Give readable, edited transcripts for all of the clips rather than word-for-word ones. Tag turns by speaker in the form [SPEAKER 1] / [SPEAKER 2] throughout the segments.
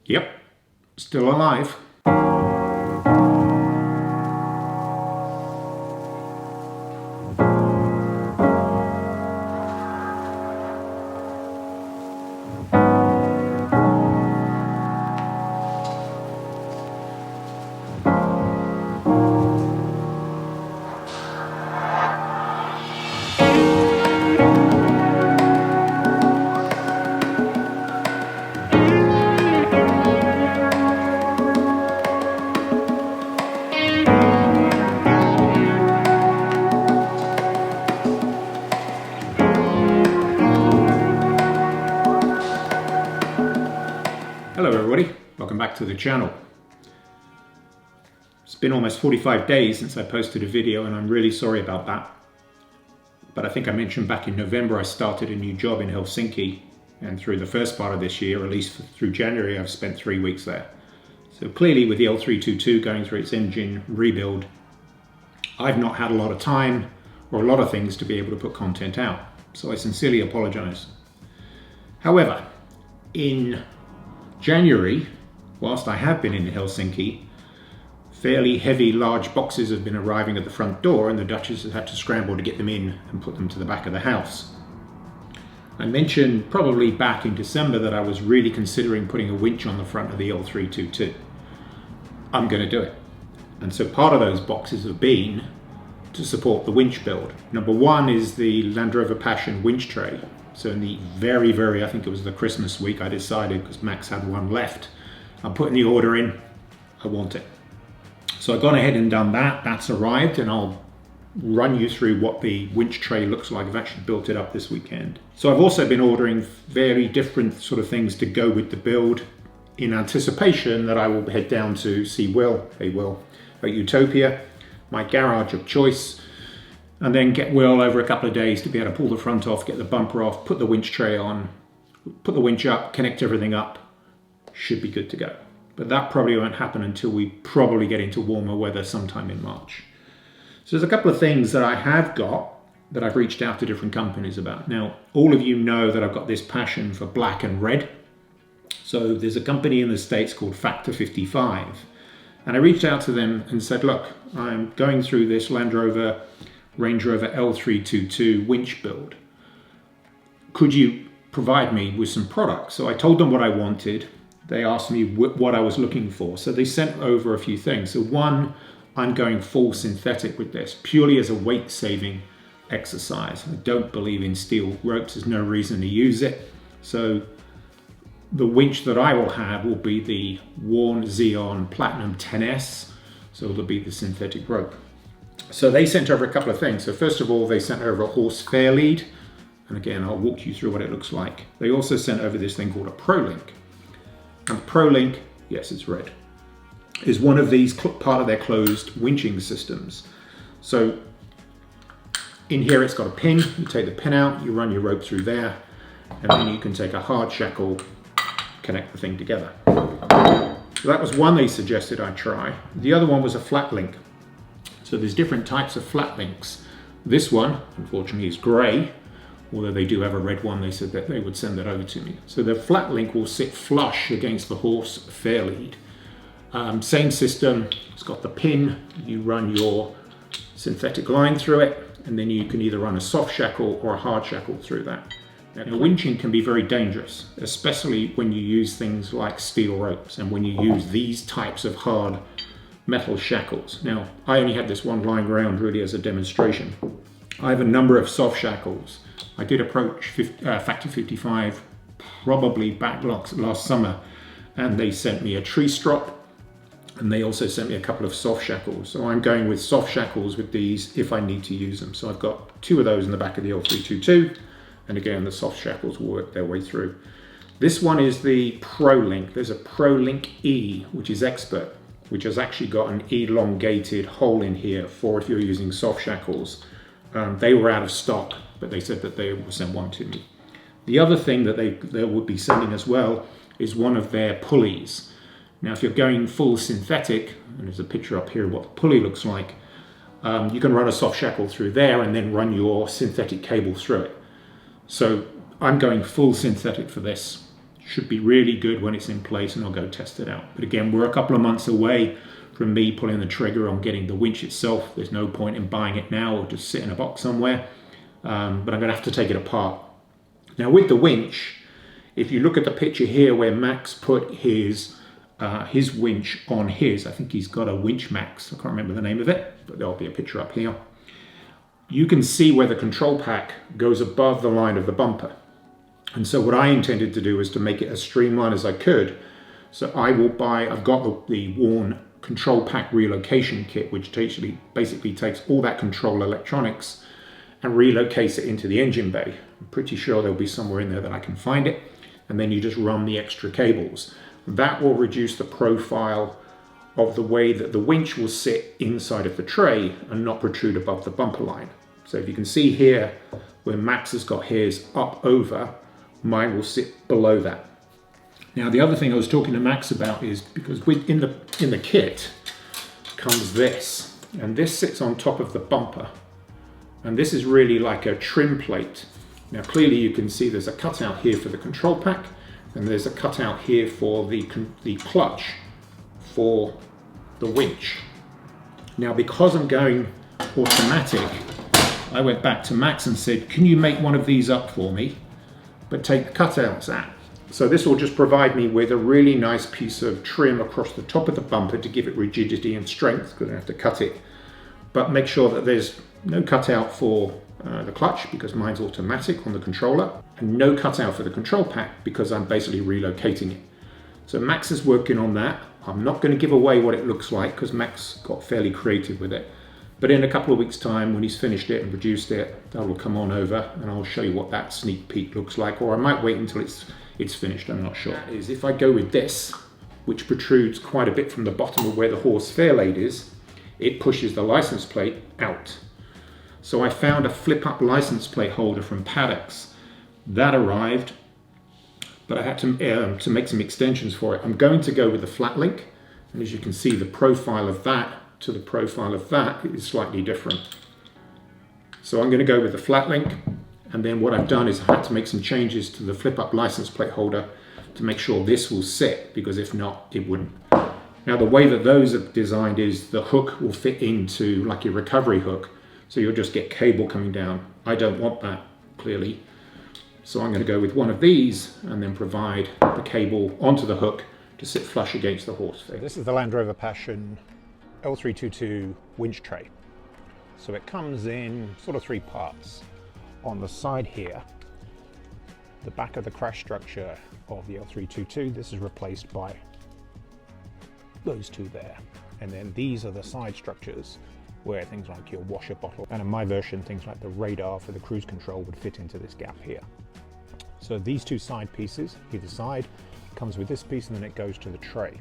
[SPEAKER 1] Yep, still alive. Hello everybody, welcome back to the channel. It's been almost 45 days since I posted a video and I'm really sorry about that. But I think I mentioned back in November I started a new job in Helsinki, and through the first part of this year, or at least through January, I've spent 3 weeks there. So clearly with the L322 going through its engine rebuild, I've not had a lot of time or a lot of things to be able to put content out. So I sincerely apologize. However, in January, whilst I have been in Helsinki, fairly heavy large boxes have been arriving at the front door and the Duchess has had to scramble to get them in and put them to the back of the house. I mentioned probably back in December that I was really considering putting a winch on the front of the L322. I'm going to do it. And so part of those boxes have been to support the winch build. Number one is the Land Rover Passion winch tray. So in the very, I think it was the Christmas week, I decided, because Max had one left, I'm putting the order in, I want it. So I've gone ahead and done that, that's arrived, and I'll run you through what the winch tray looks like. I've actually built it up this weekend. So I've also been ordering very different sort of things to go with the build in anticipation that I will head down to see Will, at Utopia, my garage of choice, and then get Will over a couple of days to be able to pull the front off, get the bumper off, put the winch tray on, put the winch up, connect everything up. Should be good to go. But that probably won't happen until we probably get into warmer weather sometime in March. So there's a couple of things that I have got that I've reached out to different companies about. Now, all of you know that I've got this passion for black and red. So there's a company in the States called Factor 55. And I reached out to them and said, look, I'm going through this Range Rover L322 winch build. Could you provide me with some products? So I told them what I wanted. They asked me what I was looking for. So they sent over a few things. So one, I'm going full synthetic with this, purely as a weight saving exercise. I don't believe in steel ropes. There's no reason to use it. So the winch that I will have will be the worn Zeon Platinum 10S. So it'll be the synthetic rope. So they sent over a couple of things. So first of all, they sent over a horse fair lead. And again, I'll walk you through what it looks like. They also sent over this thing called a ProLink. And the ProLink, yes, it's red, is one of these part of their closed winching systems. So in here, it's got a pin. You take the pin out, you run your rope through there, and then you can take a hard shackle, connect the thing together. So that was one they suggested I try. The other one was a flat link. So there's different types of flat links. This one, unfortunately, is gray, although they do have a red one. They said that they would send that over to me. So the flat link will sit flush against the horse fair lead. Same system, it's got the pin, you run your synthetic line through it, and then you can either run a soft shackle or a hard shackle through that. Now, winching can be very dangerous, especially when you use things like steel ropes and when you use these types of hard metal shackles. Now, I only had this one lying around really as a demonstration. I have a number of soft shackles. I did approach Factor 55 probably back last summer, and they sent me a tree strop, and they also sent me a couple of soft shackles. So I'm going with soft shackles with these if I need to use them. So I've got 2 of those in the back of the L322, and again, the soft shackles will work their way through. This one is the ProLink. There's a ProLink E, which is expert, which has actually got an elongated hole in here for if you're using soft shackles. They were out of stock, but they said that they will send one to me. The other thing that they would be sending as well is one of their pulleys. Now, if you're going full synthetic, and there's a picture up here of what the pulley looks like, you can run a soft shackle through there and then run your synthetic cable through it. So I'm going full synthetic for this. should be really good when it's in place, and I'll go test it out. But again, we're a couple of months away from me pulling the trigger on getting the winch itself. There's no point in buying it now or just sit in a box somewhere, but I'm going to have to take it apart. Now with the winch, if you look at the picture here where Max put his winch on his, I think he's got a Winch Max, I can't remember the name of it, but there'll be a picture up here. You can see where the control pack goes above the line of the bumper. And so what I intended to do was to make it as streamlined as I could. So I've got the worn control pack relocation kit, which basically takes all that control electronics and relocates it into the engine bay. I'm pretty sure there'll be somewhere in there that I can find it. And then you just run the extra cables. That will reduce the profile of the way that the winch will sit inside of the tray and not protrude above the bumper line. So if you can see here where Max has got his up over, mine will sit below that. Now the other thing I was talking to Max about is because in the kit comes this, and this sits on top of the bumper, and this is really like a trim plate. Now clearly you can see there's a cutout here for the control pack, and there's a cutout here for the clutch for the winch. Now because I'm going automatic, I went back to Max and said, can you make one of these up for me, but take the cutouts out? So this will just provide me with a really nice piece of trim across the top of the bumper to give it rigidity and strength, because I have to cut it, but make sure that there's no cutout for the clutch because mine's automatic on the controller, and no cutout for the control pack because I'm basically relocating it. So Max is working on that. I'm not going to give away what it looks like because Max got fairly creative with it. But in a couple of weeks' time, when he's finished it and produced it, that will come on over and I'll show you what that sneak peek looks like. Or I might wait until it's finished, I'm not sure. Is if I go with this, which protrudes quite a bit from the bottom of where the horse fairlade is, it pushes the license plate out. So I found a flip-up license plate holder from Paddocks. That arrived, but I had to make some extensions for it. I'm going to go with the flat link, and as you can see, the profile of that to the profile of that is slightly different. So I'm going to go with the flat link, and then what I've done is I had to make some changes to the flip-up license plate holder to make sure this will sit, because if not, it wouldn't. Now the way that those are designed is the hook will fit into like your recovery hook, so you'll just get cable coming down. I don't want that, clearly. So I'm going to go with one of these and then provide the cable onto the hook to sit flush against the horse face. This is the Land Rover Passion L322 winch tray. So it comes in sort of three parts. On the side here, the back of the crash structure of the L322, this is replaced by those two there. And then these are the side structures where things like your washer bottle, and in my version, things like the radar for the cruise control would fit into this gap here. So these two side pieces, either side, comes with this piece and then it goes to the tray.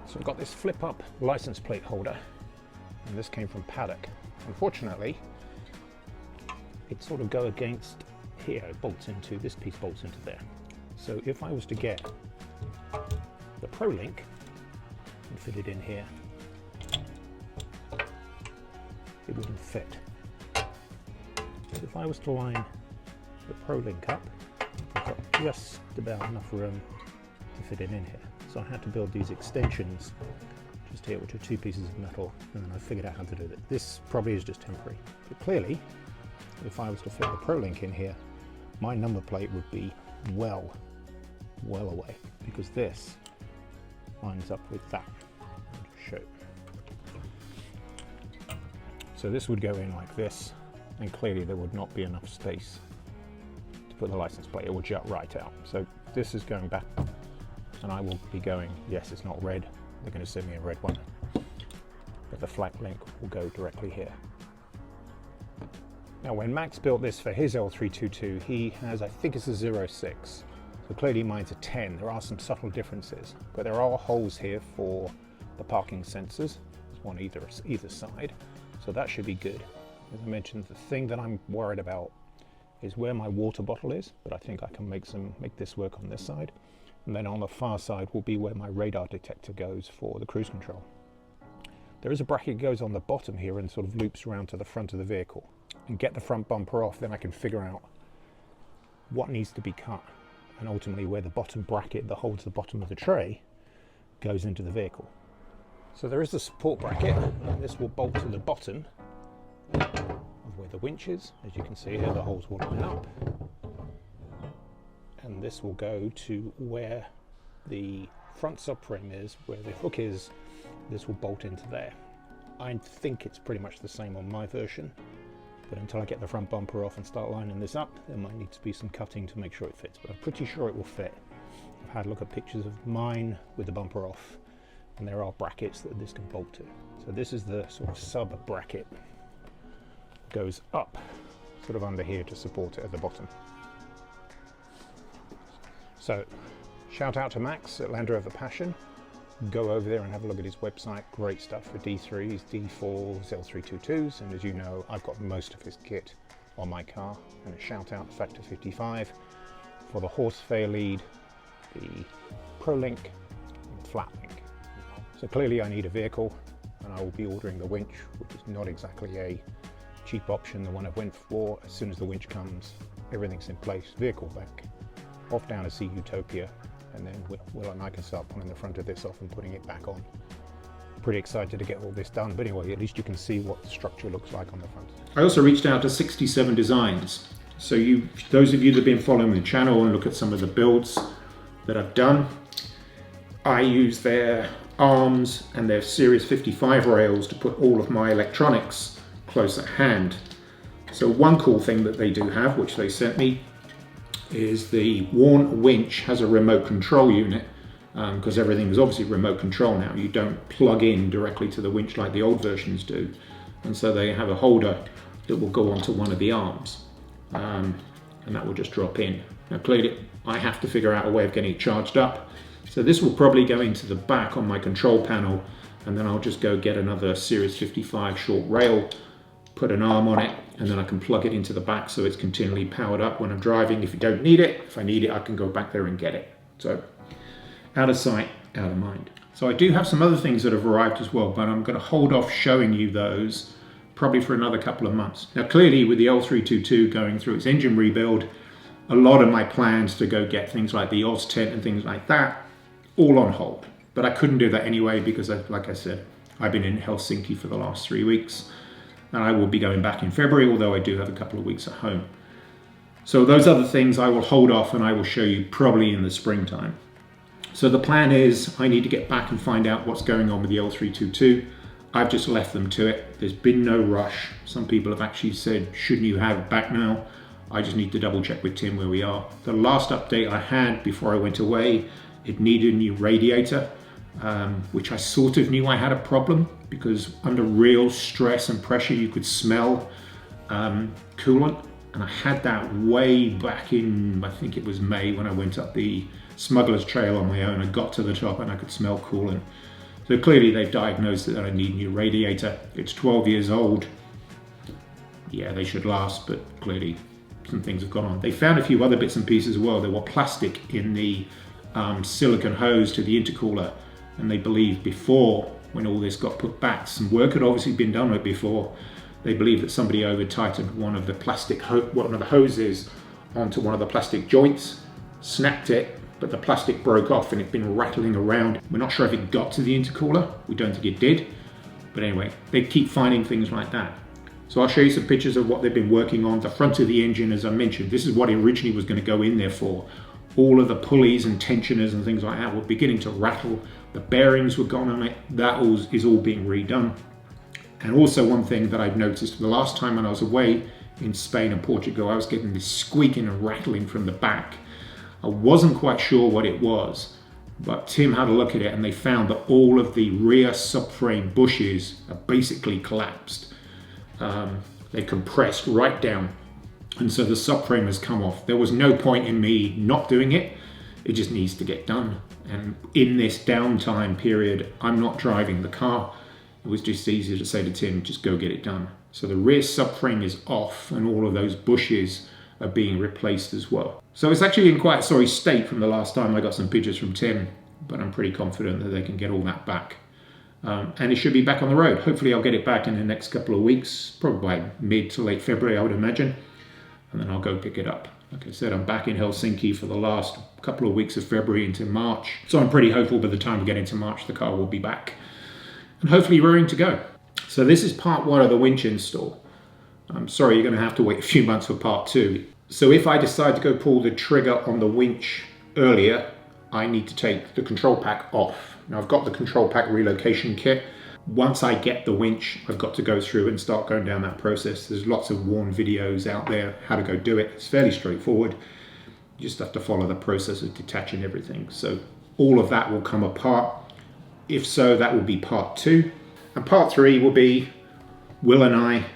[SPEAKER 1] So I've got this flip-up license plate holder, and this came from Paddock. Unfortunately, it sort of go against here, it bolts into, this piece bolts into there. So if I was to get the Pro Link and fit it in here, it wouldn't fit. So if I was to line the Pro Link up, I've got just about enough room to fit it in here. So I had to build these extensions just here, which are two pieces of metal, and then I figured out how to do that. This probably is just temporary, but clearly, if I was to fit the Pro Link in here, my number plate would be well away, because this lines up with that. I'll just show you. So this would go in like this, and clearly there would not be enough space to put the license plate. It would jut right out. So this is going back, and I will be going, yes, it's not red, they're going to send me a red one, but the flat link will go directly here. Now when Max built this for his L322, he has, I think it's a 06, so clearly mine's a 10. There are some subtle differences, but there are holes here for the parking sensors. There's one either side, so that should be good. As I mentioned, the thing that I'm worried about is where my water bottle is, but I think I can make this work on this side. And then on the far side will be where my radar detector goes for the cruise control. There is a bracket that goes on the bottom here and sort of loops around to the front of the vehicle. And get the front bumper off, then I can figure out
[SPEAKER 2] what needs to be cut, and ultimately where the bottom bracket that holds the bottom of the tray goes into the vehicle. So there is a support bracket, and this will bolt to the bottom of where the winch is. As you can see here, the holes will line up, and this will go to where the front subframe is, where the hook is. This will bolt into there. I think it's pretty much the same on my version, but until I get the front bumper off and start lining this up, there might need to be some cutting to make sure it fits, but I'm pretty sure it will fit. I've had a look at pictures of mine with the bumper off, and there are brackets that this can bolt to. So this is the sort of sub bracket. Goes up sort of under here to support it at the bottom. So shout out to Max at Land Rover Passion. Go over there and have a look at his website. Great stuff for D3s, D4s, L322s, and as you know, I've got most of his kit on my car. And a shout out to Factor 55 for the horse fair lead, the ProLink, and the flat link. So clearly I need a vehicle, and I will be ordering the winch, which is not exactly a cheap option, the one I went for. As soon as the winch comes, everything's in place, vehicle back, off down to see Utopia, and then Will and I can start pulling the front of this off and putting it back on. Pretty excited to get all this done, but anyway, at least you can see what the structure looks like on the front.
[SPEAKER 1] I also reached out to 67 Designs. So those of you that have been following the channel and look at some of the builds that I've done, I use their arms and their Series 55 rails to put all of my electronics close at hand. So one cool thing that they do have, which they sent me, is the worn winch has a remote control unit, because everything is obviously remote control now. You don't plug in directly to the winch like the old versions do, and so they have a holder that will go onto one of the arms, and that will just drop in. Now clearly I have to figure out a way of getting it charged up, so this will probably go into the back on my control panel, and then I'll just go get another Series 55 short rail, put an arm on it, and then I can plug it into the back so it's continually powered up when I'm driving. If you don't need it, if I need it, I can go back there and get it. So out of sight, out of mind. So I do have some other things that have arrived as well, but I'm going to hold off showing you those probably for another couple of months. Now clearly with the L322 going through its engine rebuild, a lot of my plans to go get things like the Oz tent and things like that, all on hold. But I couldn't do that anyway because, like I said, I've been in Helsinki for the last 3 weeks. And I will be going back in February, although I do have a couple of weeks at home. So those other things I will hold off and I will show you probably in the springtime. So the plan is I need to get back and find out what's going on with the L322. I've just left them to it. There's been no rush. Some people have actually said, shouldn't you have it back now? I just need to double check with Tim where we are. The last update I had before I went away, it needed a new radiator, which I sort of knew I had a problem because under real stress and pressure you could smell coolant, and I had that way back in, I think it was May, when I went up the Smuggler's Trail on my own. I got to the top and I could smell coolant. So clearly they've diagnosed that I need a new radiator. It's 12 years old. Yeah, they should last, but clearly some things have gone on. They found a few other bits and pieces as well. There were plastic in the silicone hose to the intercooler, and they believe before, when all this got put back, some work had obviously been done with it before. They believe that somebody over tightened one of the hoses onto one of the plastic joints, snapped it, but the plastic broke off and it'd been rattling around. We're not sure if it got to the intercooler. We don't think it did. But anyway, they keep finding things like that. So I'll show you some pictures of what they've been working on. The front of the engine, as I mentioned, this is what originally was going to go in there for. All of the pulleys and tensioners and things like that were beginning to rattle. The bearings were gone on it. That is all being redone. And also one thing that I've noticed the last time when I was away in Spain and Portugal, I was getting this squeaking and rattling from the back. I wasn't quite sure what it was, but Tim had a look at it and they found that all of the rear subframe bushes are basically collapsed. They compressed right down, and so the subframe has come off. There was no point in me not doing it. It just needs to get done. And in this downtime period, I'm not driving the car. It was just easier to say to Tim, just go get it done. So the rear subframe is off and all of those bushes are being replaced as well. So it's actually in quite a sorry state from the last time I got some pictures from Tim, but I'm pretty confident that they can get all that back. And it should be back on the road. Hopefully I'll get it back in the next couple of weeks, probably by mid to late February, I would imagine. And then I'll go pick it up. Like I said, I'm back in Helsinki for the last couple of weeks of February into March. So I'm pretty hopeful by the time we get into March, the car will be back and hopefully raring to go. So this is part 1 of the winch install. I'm sorry, you're going to have to wait a few months for part 2. So if I decide to go pull the trigger on the winch earlier, I need to take the control pack off. Now I've got the control pack relocation kit. Once I get the winch, I've got to go through and start going down that process. There's lots of worn videos out there how to go do it. It's fairly straightforward. You just have to follow the process of detaching everything. So all of that will come apart. If so, that will be part 2. And part 3 will be Will and I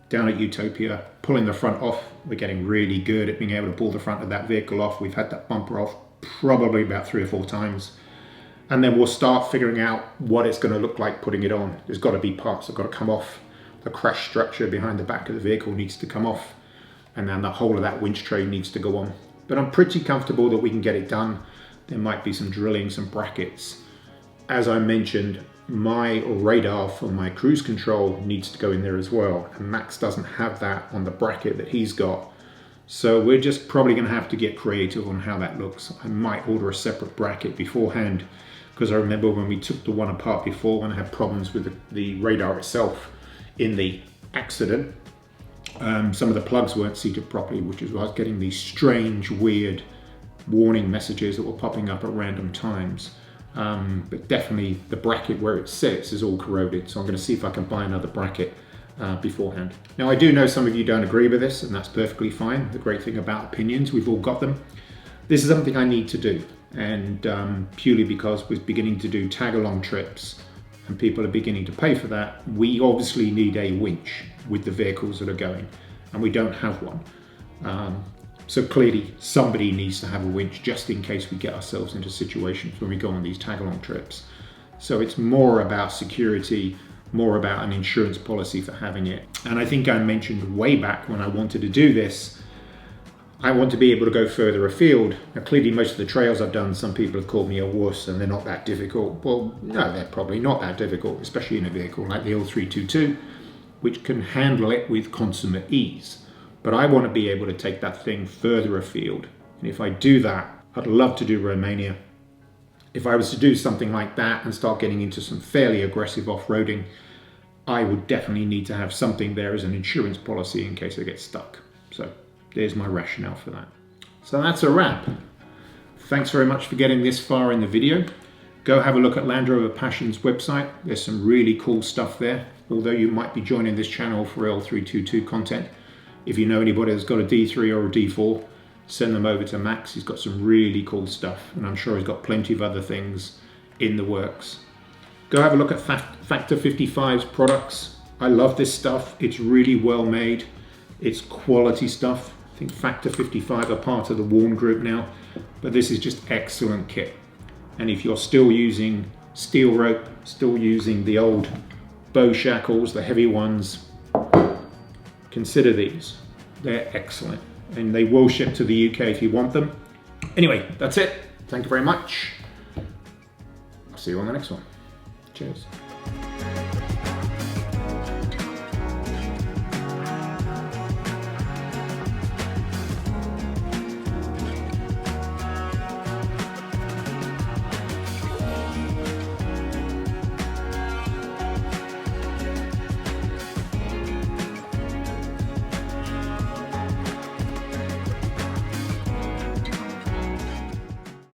[SPEAKER 1] down at Utopia pulling the front off. We're getting really good at being able to pull the front of that vehicle off. We've had that bumper off probably about 3 or 4 times. And then we'll start figuring out what it's going to look like putting it on. There's got to be parts that have got to come off. The crash structure behind the back of the vehicle needs to come off. And then the whole of that winch tray needs to go on. But I'm pretty comfortable that we can get it done. There might be some drilling, some brackets. As I mentioned, my radar for my cruise control needs to go in there as well. And Max doesn't have that on the bracket that he's got. So we're just probably going to have to get creative on how that looks. I might order a separate bracket beforehand, because I remember when we took the one apart before, when I had problems with the radar itself in the accident, some of the plugs weren't seated properly, which is why I was getting these strange, weird warning messages that were popping up at random times. But definitely the bracket where it sits is all corroded, so I'm going to see if I can buy another bracket beforehand. Now I do know some of you don't agree with this, and that's perfectly fine. The great thing about opinions, we've all got them. This is something I need to do, and purely because we're beginning to do tag-along trips and people are beginning to pay for that, we obviously need a winch with the vehicles that are going, and we don't have one. So clearly somebody needs to have a winch just in case we get ourselves into situations when we go on these tag-along trips. So it's more about security, more about an insurance policy for having it. And I think I mentioned way back when I wanted to do this, I want to be able to go further afield. Now clearly most of the trails I've done, some people have called me a wuss and they're not that difficult. Well, no, they're probably not that difficult, especially in a vehicle like the L322, which can handle it with consummate ease. But I want to be able to take that thing further afield. And if I do that, I'd love to do Romania. If I was to do something like that and start getting into some fairly aggressive off-roading, I would definitely need to have something there as an insurance policy in case I get stuck. So there's my rationale for that. So that's a wrap. Thanks very much for getting this far in the video. Go have a look at Land Rover Passion's website. There's some really cool stuff there. Although you might be joining this channel for L322 content, if you know anybody that's got a D3 or a D4, send them over to Max. He's got some really cool stuff, and I'm sure he's got plenty of other things in the works. Go have a look at Factor 55's products. I love this stuff. It's really well made. It's quality stuff. I think Factor 55 are part of the Warn group now, but this is just excellent kit. And if you're still using steel rope, still using the old bow shackles, the heavy ones, consider these. They're excellent, and they will ship to the UK if you want them. Anyway, that's it. Thank you very much. I'll see you on the next one. Cheers.